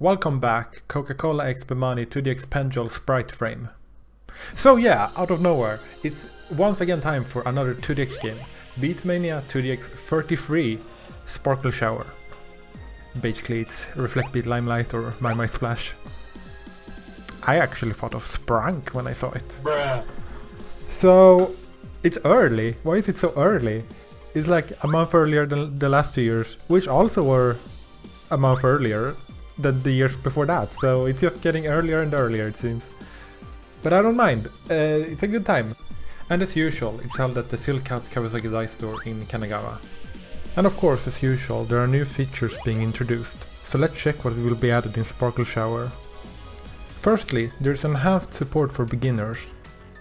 Welcome back, Coca-Cola X Bemani to the Expendual sprite frame. So yeah, out of nowhere, it's once again time for another 2DX game. Beatmania 2DX 33 Sparkle Shower. Basically it's Reflect Beat Limelight or My Splash. I actually thought of Sprank when I saw it. Bruh. So it's early. Why is it so early? It's like a month earlier than the last 2 years, which also were a month earlier than the years before that. So it's just getting earlier and earlier, it seems. But I don't mind. It's a good time. And as usual, it's held at the Silkout Kawasaki Dice Store in Kanagawa. And of course, as usual, there are new features being introduced. So let's check what will be added in Sparkle Shower. Firstly, there's enhanced support for beginners.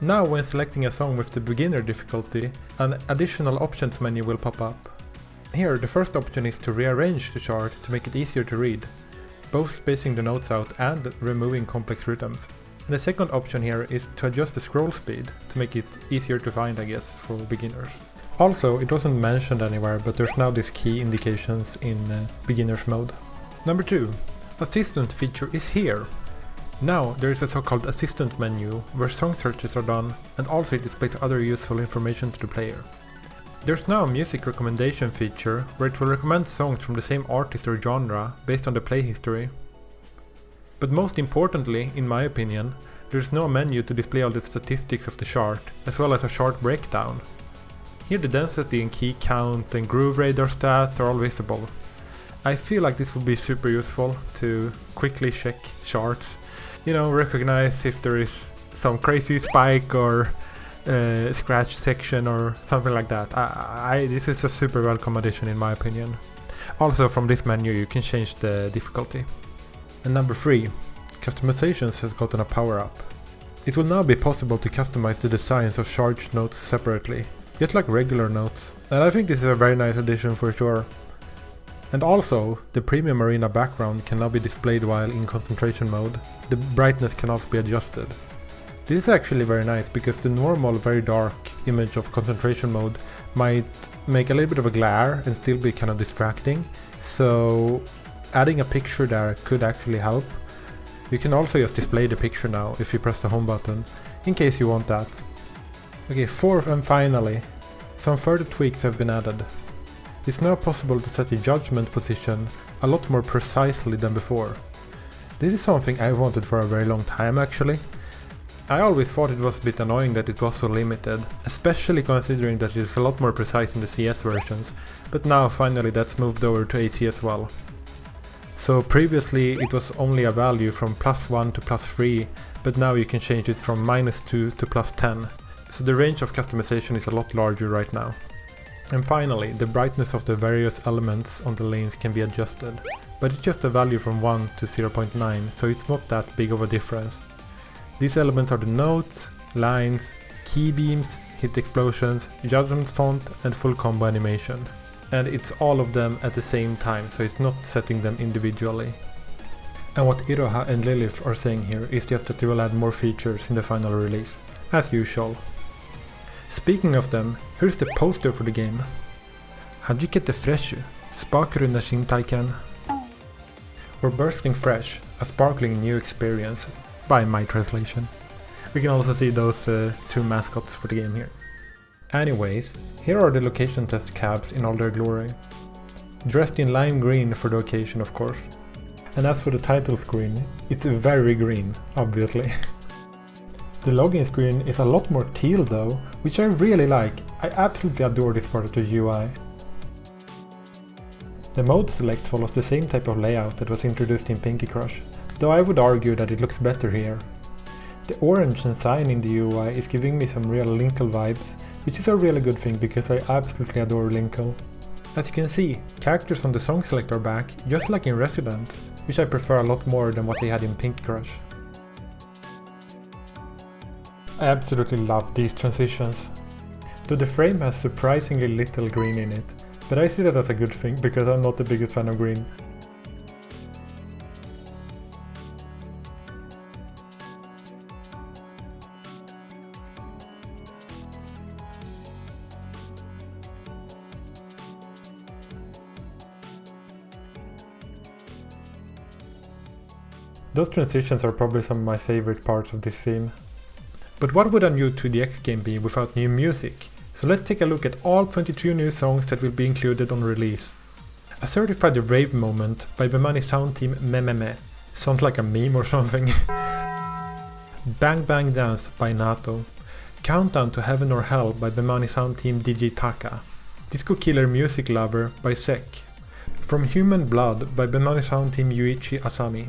Now when selecting a song with the beginner difficulty, an additional options menu will pop up. Here the first option is to rearrange the chart to make it easier to read, both spacing the notes out and removing complex rhythms. And the second option here is to adjust the scroll speed to make it easier to find, I guess, for beginners. Also, it wasn't mentioned anywhere, but there's now these key indications in beginner's mode. Number 2. Assistant feature is here. Now there is a so-called assistant menu where song searches are done, and also it displays other useful information to the player. There's now a music recommendation feature where it will recommend songs from the same artist or genre based on the play history. But most importantly, in my opinion, there's no menu to display all the statistics of the chart, as well as a chart breakdown. Here the density and key count and groove radar stats are all visible. I feel like this would be super useful to quickly check charts. You know, recognize if there is some crazy spike or scratch section or something like that. This is a super welcome addition in my opinion. Also from this menu you can change the difficulty. And number 3, customizations has gotten a power up. It will now be possible to customize the designs of charged notes separately, just like regular notes. And I think this is a very nice addition for sure. And also, the premium arena background can now be displayed while in concentration mode. The brightness can also be adjusted. This is actually very nice because the normal very dark image of concentration mode might make a little bit of a glare and still be kind of distracting. So adding a picture there could actually help. You can also just display the picture now if you press the home button, in case you want that. Okay, 4th and finally, some further tweaks have been added. It's now possible to set the judgment position a lot more precisely than before. This is something I've wanted for a very long time actually. I always thought it was a bit annoying that it was so limited, especially considering that it's a lot more precise in the CS versions, but now finally that's moved over to AC as well. So previously it was only a value from +1 to +3, but now you can change it from -2 to +10. So the range of customization is a lot larger right now. And finally, the brightness of the various elements on the lanes can be adjusted, but it's just a value from 1 to 0.9, so it's not that big of a difference. These elements are the notes, lines, key beams, hit explosions, judgment font and full combo animation. And it's all of them at the same time, so it's not setting them individually. And what Iroha and Lilith are saying here is just that they will add more features in the final release, as usual. Speaking of them, here's the poster for the game. Hajikete freshu, sparkrunda shintaiken. We're bursting fresh, a sparkling new experience, by my translation. We can also see those 2 mascots for the game here. Anyways, here are the location test cabs in all their glory. Dressed in lime green for the occasion of course. And as for the title screen, it's very green, obviously. The login screen is a lot more teal though, which I really like. I absolutely adore this part of the UI. The mode select follows the same type of layout that was introduced in Pinky Crush, though I would argue that it looks better here. The orange and sign in the UI is giving me some real Linkle vibes, which is a really good thing because I absolutely adore Linkle. As you can see, characters on the song select are back, just like in Resident, which I prefer a lot more than what they had in Pinky Crush. I absolutely love these transitions. Though the frame has surprisingly little green in it, but I see that as a good thing because I'm not the biggest fan of green. Those transitions are probably some of my favorite parts of this theme. But what would a new 2DX game be without new music? So let's take a look at all 22 new songs that will be included on release. A certified rave moment by Bemani sound team Mememe. Sounds like a meme or something. Bang Bang Dance by Nato. Countdown to Heaven or Hell by Bemani sound team DJ Taka. Disco Killer Music Lover by Sek. From Human Blood by Bemani sound team Yuichi Asami.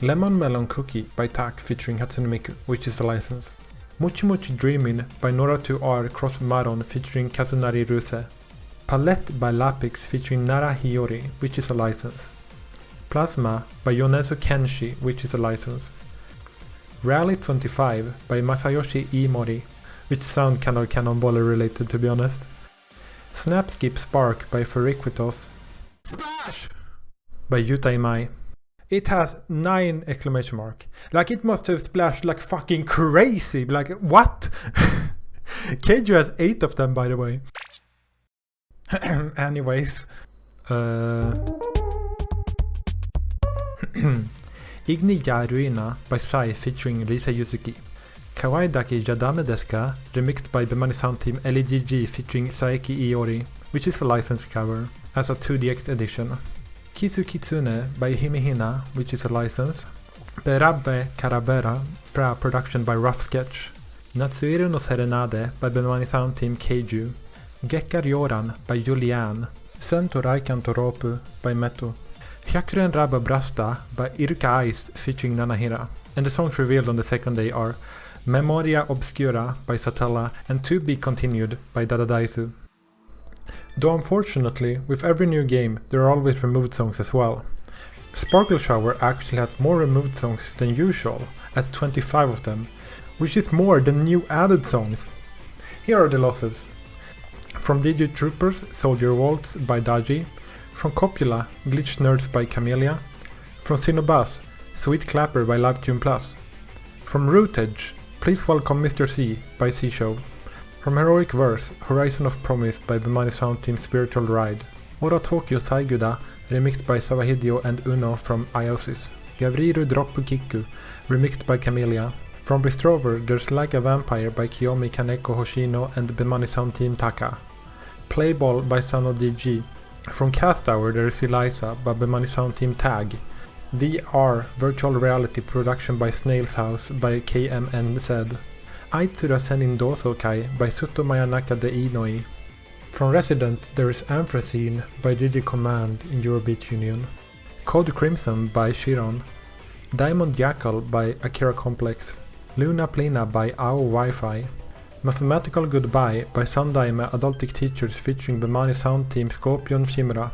Lemon Melon Cookie by Tak featuring Hatsune Miku, which is a license. Mochi Mochi Dreamin' by Nora 2R cross Maron featuring Kazunari Ruse. Palette by Lapix featuring Nara Hiyori, which is a license. Plasma by Yonezu Kenshi, which is a license. Rally 25 by Masayoshi Iimori, which sound kind of cannonballer related to be honest. Snap Skip Spark by Feriquitos. Splash! By Yuta Imai. It has 9 exclamation mark. Like it must have splashed like fucking crazy. Like what? Keiju has 8 of them by the way. Anyways. Igni ya Ruina by Sai featuring Risa Yuzuki. Kawaii Daki Jadame Deska remixed by Bemani sound team LEGG featuring Saeki Iori, which is a licensed cover, as a 2DX edition. Kisu Kitsune by Himihina, which is a license. Berabbe Karabera, Fra production by Rough Sketch. Natsuiru no Serenade by Bemani sound team Keiju. Gekkar Yoran by Julian. Sen Toraikan Toropu by Metu. Hyakuren Raba Brasta by Iruka Ice featuring Nanahira. And the songs revealed on the second day are Memoria Obscura by Satella and To Be Continued by Dadadaisu. Though unfortunately, with every new game, there are always removed songs as well. Sparkle Shower actually has more removed songs than usual, at 25 of them, which is more than new added songs. Here are the losses. From DJ Troopers, Soldier Waltz by Daji. From Copula, Glitch Nerds by Camellia. From Sinobas, Sweet Clapper by LiveTune Plus. From Rootage, Please Welcome Mr. C by C-Show. From Heroic Verse, Horizon of Promise by Bemani sound team Spiritual Ride. Ora Tokyo Saiguda, remixed by Sawahideo and Uno from Iosis. Gavriru Droppu Kiku, remixed by Camellia. From Bestrover, There's Like a Vampire by Kiyomi Kaneko Hoshino and Bemani sound team Taka. Playball by Sano DG. From Cast Hour, there is Eliza by Bemani sound team Tag. VR, Virtual Reality production by Snail's House by KMNZ. Aitsura Senin Dosokai by Suto Mayanaka de Inoi. From Resident, there is Anthracene by Digi Command in Eurobeat Union. Code Crimson by Chiron. Diamond Jackal by Akira Complex. Luna Plena by AO Wi-Fi. Mathematical Goodbye by Sandaime Adultic Teachers featuring Bemani sound team Scorpion Shimura.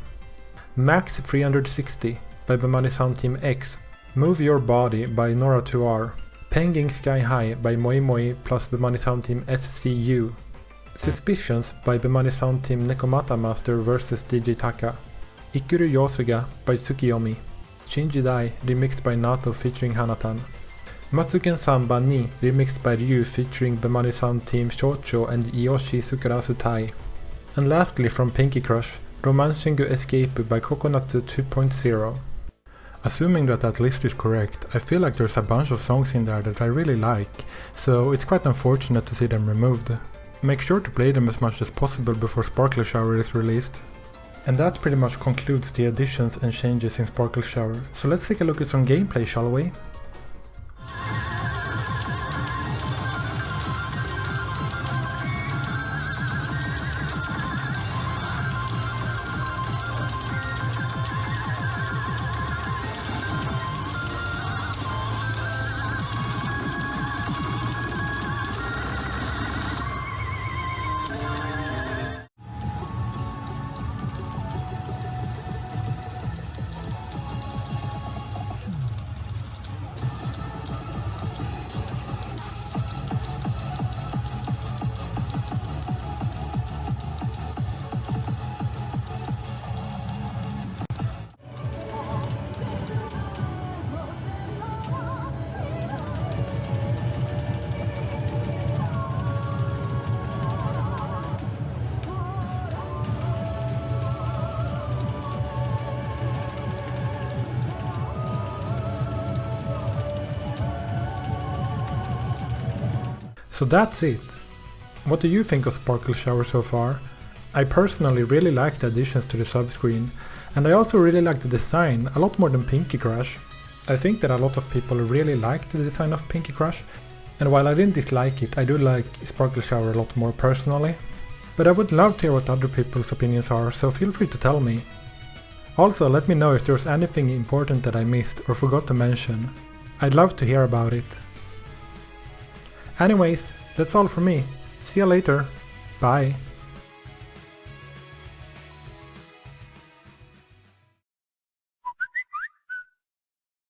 Max 360 by Bemani sound team X. Move Your Body by Nora 2R. Penging Sky High by Moi Moi plus Bemani sound team SCU. Suspicions by Bemani sound team Nekomata Master vs DJ Taka. Ikuru Yosuga by Tsukiyomi. Shinji Dai remixed by Nato featuring Hanatan. Matsuken Samba Ni remixed by Ryu featuring Bemani sound team Shocho and Yoshi Sukarasu Tai. And lastly from Pinky Crush, Romanchingu Escape by Kokonatsu 2.0. Assuming that that list is correct, I feel like there's a bunch of songs in there that I really like, so it's quite unfortunate to see them removed. Make sure to play them as much as possible before Sparkle Shower is released. And that pretty much concludes the additions and changes in Sparkle Shower, so let's take a look at some gameplay, shall we? So that's it. What do you think of Sparkle Shower so far? I personally really like the additions to the subscreen, and I also really like the design, a lot more than Pinky Crush. I think that a lot of people really like the design of Pinky Crush, and while I didn't dislike it, I do like Sparkle Shower a lot more personally. But I would love to hear what other people's opinions are, so feel free to tell me. Also, let me know if there's anything important that I missed or forgot to mention. I'd love to hear about it. Anyways, that's all from me. See you later. Bye.